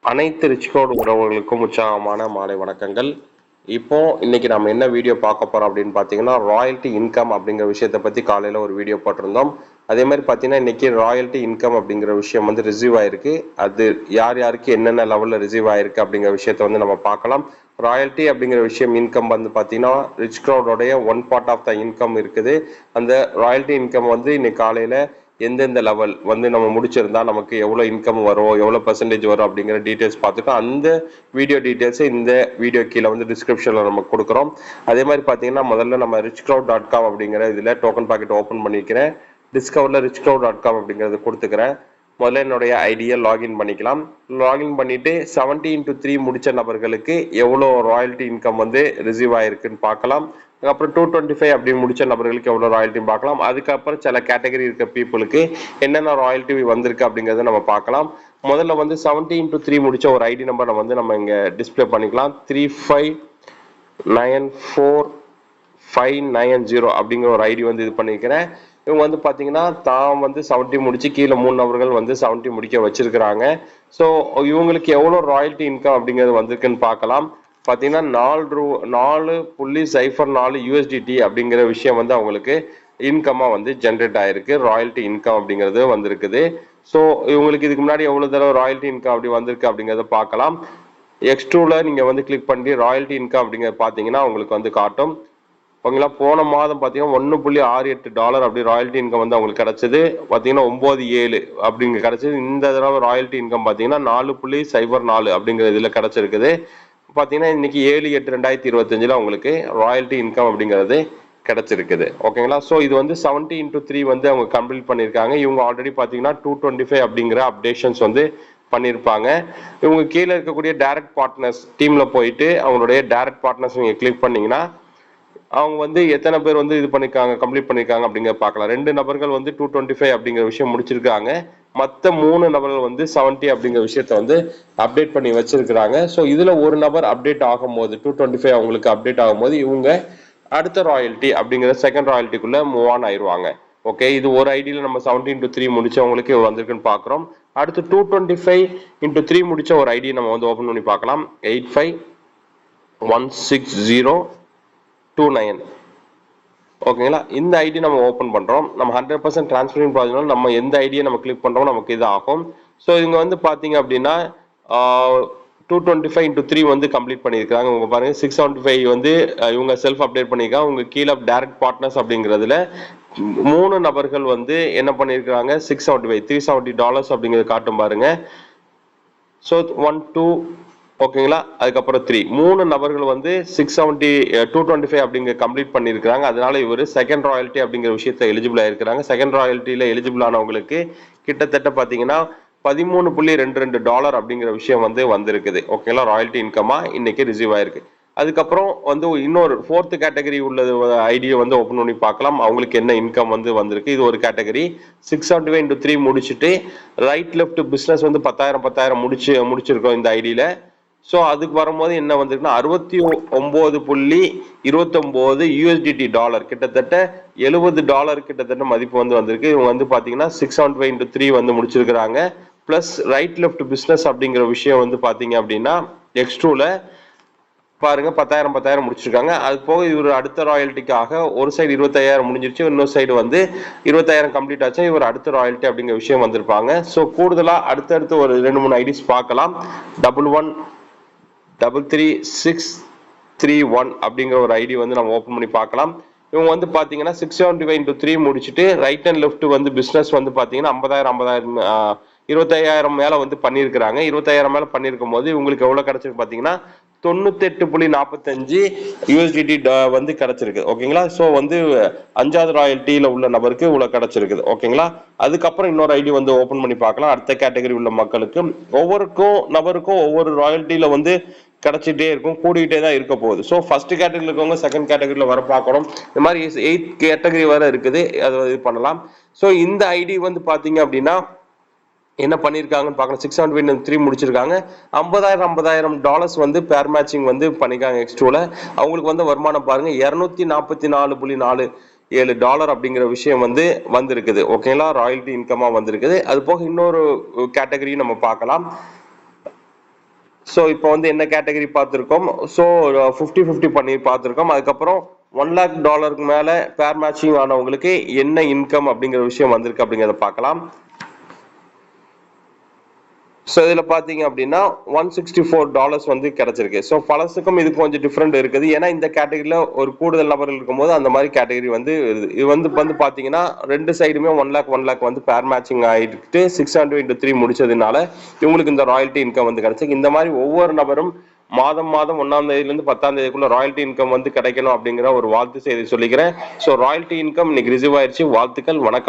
அனைத்து rich code உறவுகளுக்கும் உற்சாகமான மாலை வணக்கங்கள். இன்னைக்கு நம்ம என்ன வீடியோ பார்க்க போறோம் அப்படின்னு பார்த்தீங்கன்னா, ராயல்ட்டி இன்கம் அப்படிங்கிற விஷயத்தை பத்தி காலையில ஒரு வீடியோ போட்டிருந்தோம். அதே மாதிரி பார்த்தீங்கன்னா இன்னைக்கு ராயல்ட்டி இன்கம் அப்படிங்கிற விஷயம் வந்து ரிசீவ் ஆயிருக்கு. அது யார் யாருக்கு என்னென்ன லெவலில் ரிசீவ் ஆயிருக்கு அப்படிங்கிற விஷயத்த வந்து நம்ம பார்க்கலாம். ராயல்ட்டி அப்படிங்கிற விஷயம் இன்கம் வந்து பார்த்தீங்கன்னா ரிச் க்ரௌடோடைய one part of the income இருக்குது. அந்த ராயல்ட்டி இன்கம் வந்து இன்னைக்கு காலையில எந்தெந்த லெவல் வந்து நம்ம முடிச்சிருந்தா நமக்கு எவ்வளோ இன்கம் வரும், எவ்வளோ பர்சன்டேஜ் வரும் அப்படிங்கிற டீட்டெயில்ஸ் பார்த்துட்டோம். அந்த வீடியோ டீட்டெயில்ஸை இந்த வீடியோ கீழே வந்து டிஸ்கிரிப்ஷனில் நம்ம கொடுக்குறோம். அதே மாதிரி பார்த்தீங்கன்னா முதல்ல நம்ம richcrowd.com அப்படிங்கிற இதில் டோக்கன் பாக்கெட் ஓப்பன் பண்ணிக்கிறேன். டிஸ்கவரில் richcrowd.com அப்படிங்கிறது கொடுத்துக்கிறேன். முதல்ல என்னுடைய ஐடியை லாகின் பண்ணிக்கலாம். லாகின் பண்ணிட்டு 70x3 முடிச்ச நபர்களுக்கு எவ்வளோ ராயல்ட்டி இன்கம் வந்து ரிசீவ் ஆயிருக்குன்னு பார்க்கலாம். அதுக்கப்புறம் 225 அப்படி முடிச்ச நபர்களுக்கு எவ்வளோ ராயல்ட்டி பார்க்கலாம். அதுக்கப்புறம் சில கேட்டகரி இருக்க பீப்புளுக்கு என்னென்ன ராயல்ட்டி வந்திருக்கு அப்படிங்கிறத நம்ம பார்க்கலாம். முதல்ல வந்து 70x3 முடிச்ச ஒரு ஐடி நம்பர் நம்ம இங்க டிஸ்பிளே பண்ணிக்கலாம். 3594590 அப்படிங்கிற ஒரு ஐடி வந்து இது பண்ணிக்கிறேன். இவங்க வந்து பாத்தீங்கன்னா தான் வந்து 70 முடிச்சு கீழே 3 நபர்கள் வந்து 70 முடிக்க வச்சிருக்கிறாங்க. ஸோ இவங்களுக்கு எவ்வளோ ராயல்ட்டி இன்கம் அப்படிங்கிறது வந்திருக்குன்னு பார்க்கலாம். பார்த்தீங்கன்னா 4.04 USDT அப்படிங்கிற விஷயம் வந்து அவங்களுக்கு இன்கமாக வந்து ஜென்ரேட் ஆயிருக்கு. ராயல்ட்டி இன்கம் அப்படிங்கிறது வந்திருக்குது. ஸோ இவங்களுக்கு இதுக்கு முன்னாடி எவ்வளோ தடவை ராயல்ட்டி இன்கம் அப்படி வந்திருக்கு அப்படிங்கிறத பார்க்கலாம். X2ல நீங்கள் வந்து கிளிக் பண்ணி ராயல்ட்டி இன்கம் அப்படிங்கிறத பார்த்தீங்கன்னா உங்களுக்கு வந்து காட்டும். ஓகேங்களா, போன மாதம் பார்த்தீங்கன்னா $1.68 அப்படி ராயல்ட்டி இன்கம் வந்து அவங்களுக்கு கிடைச்சது. பார்த்தீங்கன்னா 9.7 அப்படிங்க கிடைச்சது. இந்த தடவை ராயல்ட்டி இன்கம் பார்த்தீங்கன்னா 4.04 அப்படிங்கிற இதில் கிடைச்சிருக்குது. பார்த்தீங்கன்னா இன்னைக்கு 7/8/2025 அவங்களுக்கு ராயல்ட்டி இன்கம் அப்படிங்கிறது கிடைச்சிருக்குது. ஓகேங்களா, ஸோ இது வந்து 70x3 வந்து அவங்க கம்ப்ளீட் பண்ணியிருக்காங்க. இவங்க ஆல்ரெடி பார்த்தீங்கன்னா 225 அப்படிங்கிற அப்டேஷன்ஸ் வந்து பண்ணியிருப்பாங்க. இவங்க கீழே இருக்கக்கூடிய டைரக்ட் பார்ட்னர்ஸ் டீமில் போயிட்டு அவங்களுடைய டைரக்ட் பார்ட்னர்ஸ் நீங்கள் கிளிக் பண்ணீங்கன்னா அவங்க வந்து எத்தனை பேர் வந்து இது பண்ணிருக்காங்க, கம்ப்ளீட் பண்ணிருக்காங்க அப்படிங்கிற பார்க்கலாம். 2 நபர்கள் வந்து 225 அப்படிங்கிற விஷயம் முடிச்சிருக்காங்க. மற்ற 3 நபர்கள் வந்து 70 அப்படிங்கிற விஷயத்த வந்து அப்டேட் பண்ணி வச்சிருக்கிறாங்க. ஸோ இதுல ஒரு நபர் அப்டேட் ஆகும்போது 225 அவங்களுக்கு அப்டேட் ஆகும்போது இவங்க அடுத்த ராயல்ட்டி அப்படிங்கிற செகண்ட் ராயல்ட்டிக்குள்ள மூவ் ஆன் ஆயிடுவாங்க. ஓகே, இது ஒரு ஐடியில் நம்ம 70x3 முடிச்சவங்களுக்கு வந்திருக்குன்னு பார்க்குறோம். அடுத்து 225x3 முடிச்ச ஒரு ஐடி நம்ம வந்து ஓப்பன் பண்ணி பார்க்கலாம். 85160229. ஓகேங்களா, இந்த ஐடி நம்ம ஓப்பன் பண்றோம். நம்ம 100% டிரான்ஸ்ஃபரிங் ப்ராஜெக்ட்னால நம்ம எந்த ஐடியை நம்ம கிளிக் பண்றோம் நமக்கு இது ஆகும். ஸோ இவங்க வந்து பாத்தீங்க அப்படின்னா 225x3 வந்து கம்ப்ளீட் பண்ணியிருக்காங்க. உங்க பாருங்க 675 வந்து இவங்க செல்ஃப் அப்டேட் பண்ணியிருக்காங்க. உங்க கீழே டைரக்ட் பார்ட்னர்ஸ் அப்படிங்கிறதுல 3 நபர்கள் வந்து என்ன பண்ணியிருக்காங்க, 675 $370 அப்படிங்கிறது காட்டும் பாருங்க. ஸோ 1 2 ஓகேங்களா, அதுக்கப்புறம் 3 நபர்கள் வந்து 225 அப்படிங்கிற கம்ப்ளீட் பண்ணியிருக்கிறாங்க. அதனால இவர் செகண்ட் ராயல்ட்டி அப்படிங்கிற விஷயத்த எலிஜிபிள் ஆயிருக்கிறாங்க. செகண்ட் ராயல்ட்டியில எலிஜிபிள் ஆனவங்களுக்கு கிட்டத்தட்ட பார்த்தீங்கன்னா $13.22 அப்படிங்கிற விஷயம் வந்து வந்திருக்குது. ஓகேங்களா, ராயல்ட்டி இன்கமா இன்னைக்கு ரிசீவ் ஆயிருக்கு. அதுக்கப்புறம் வந்து இன்னொரு 4th கேட்டகரி உள்ள ஐடியை வந்து ஓப்பன் பண்ணி பார்க்கலாம். அவங்களுக்கு என்ன இன்கம் வந்து வந்திருக்கு. இது ஒரு கேட்டகரி. 675x3 முடிச்சுட்டு ரைட் லெஃப்ட் பிசினஸ் வந்து 10,000 முடிச்சிருக்கோம் இந்த ஐடியில. ஸோ அதுக்கு வரும்போது என்ன வந்திருக்குன்னா $69.29 USDT கிட்டத்தட்ட $70 கிட்டத்தட்ட மதிப்பு வந்து வந்திருக்கு. இவங்க வந்து பார்த்தீங்கன்னா 675x3 வந்து முடிச்சிருக்கிறாங்க. பிளஸ் ரைட் லெஃப்ட் பிஸ்னஸ் அப்படிங்கிற விஷயம் வந்து பார்த்தீங்க அப்படின்னா X2ல பாருங்க 10,000 முடிச்சிருக்காங்க. அது போக இவர் அடுத்த ராயல்ட்டிக்காக ஒரு சைடு 25,000 முடிஞ்சிருச்சு, இன்னொரு சைடு வந்து 25,000 கம்ப்ளீட் ஆச்சு. இவர் அடுத்த ராயல்ட்டி அப்படிங்கிற விஷயம் வந்திருப்பாங்க. ஸோ கூடுதலா அடுத்தடுத்து ஒரு 2-3 ஐடிஸ் பார்க்கலாம். 113361 அப்படிங்கிற ஒரு ஐடி வந்து நம்ம ஓப்பன் பண்ணி பார்க்கலாம். இவங்க வந்து பாத்தீங்கன்னா 675x3 முடிச்சுட்டு ரைட் அண்ட் லெஃப்ட் வந்து பிசினஸ் வந்து பாத்தீங்கன்னா 50,000 25,000 மேல வந்து பண்ணியிருக்கிறாங்க. 25,000 மேல பண்ணியிருக்கும் போது இவங்களுக்கு எவ்வளவு கிடைச்சிருக்கு பாத்தீங்கன்னா 98.45 USDT வந்து கிடைச்சிருக்கு. ஓகேங்களா, ஸோ வந்து 5வது ராயல்ட்டியில உள்ள நபருக்கு இவ்வளவு கிடைச்சிருக்குது. ஓகேங்களா, அதுக்கப்புறம் இன்னொரு ஐடி வந்து ஓபன் பண்ணி பார்க்கலாம். அடுத்த கேட்டகரி உள்ள மக்களுக்கு ஒவ்வொரு நபருக்கும் ஒவ்வொரு ராயல்ட்டியில வந்து கிடைச்சிட்டே இருக்கும், கூடிக்கிட்டே தான் இருக்க போகுது. ஸோ ஃபர்ஸ்ட் கேட்டகரியில் இருக்கவங்க செகண்ட் கேட்டகரியில வர பார்க்கணும். இந்த மாதிரி 8th கேட்டகரி வர இருக்குது, அதை இது பண்ணலாம். ஸோ இந்த ஐடி வந்து பாத்தீங்க அப்படின்னா என்ன பண்ணிருக்காங்கன்னு பார்க்கலாம். 673 முடிச்சிருக்காங்க. $50,000 வந்து பேர் மேட்சிங் வந்து பண்ணிருக்காங்க X2ல. அவங்களுக்கு வந்து வருமானம் பாருங்க $244.47 அப்படிங்கிற விஷயம் வந்து வந்திருக்குது. ஓகேங்களா, ராயல்ட்டி இன்கமா வந்திருக்குது. அது போக இன்னொரு கேட்டகரியும் நம்ம பார்க்கலாம். ஸோ இப்போ வந்து என்ன கேட்டகரி பார்த்துருக்கோம். ஸோ 50-50 பண்ணி பார்த்துருக்கோம். அதுக்கப்புறம் $1,00,000 மேல பேர் மேட்சிங் ஆனவங்களுக்கு என்ன இன்கம் அப்படிங்கிற விஷயம் வந்திருக்கு அப்படிங்கிறத பார்க்கலாம். ஸோ இதில் பார்த்தீங்க அப்படின்னா $164 வந்து கிடைச்சிருக்கு. ஸோ பழசுக்கும் இதுக்கு கொஞ்சம் டிஃப்ரெண்ட் இருக்குது. ஏன்னா இந்த கேட்டகரியில் ஒரு கூடுதல் நபர்கள் இருக்கும்போது அந்த மாதிரி கேட்டகரி வந்து இது வந்து பார்த்தீங்கன்னா ரெண்டு சைடுமே 1 லேக் வந்து பேர் மேட்சிங் ஆகிட்டு 600 × 3 முடிச்சதுனால இவங்களுக்கு இந்த ராயல்ட்டி இன்கம் வந்து கிடைச்சிருக்கு. இந்த மாதிரி ஒவ்வொரு நபரும் மாதம் 1ஆம் தேதியிலிருந்து 10ஆம் தேதிக்குள்ள ராயல்ட்டி இன்கம் வந்து கிடைக்கணும் அப்படிங்கிற ஒரு வாழ்த்து செய்தி சொல்லிக்கிறேன். ஸோ ராயல்ட்டி இன்கம் இன்னைக்கு ரிசீவ் ஆயிடுச்சு. வாழ்த்துக்கள், வணக்கம்.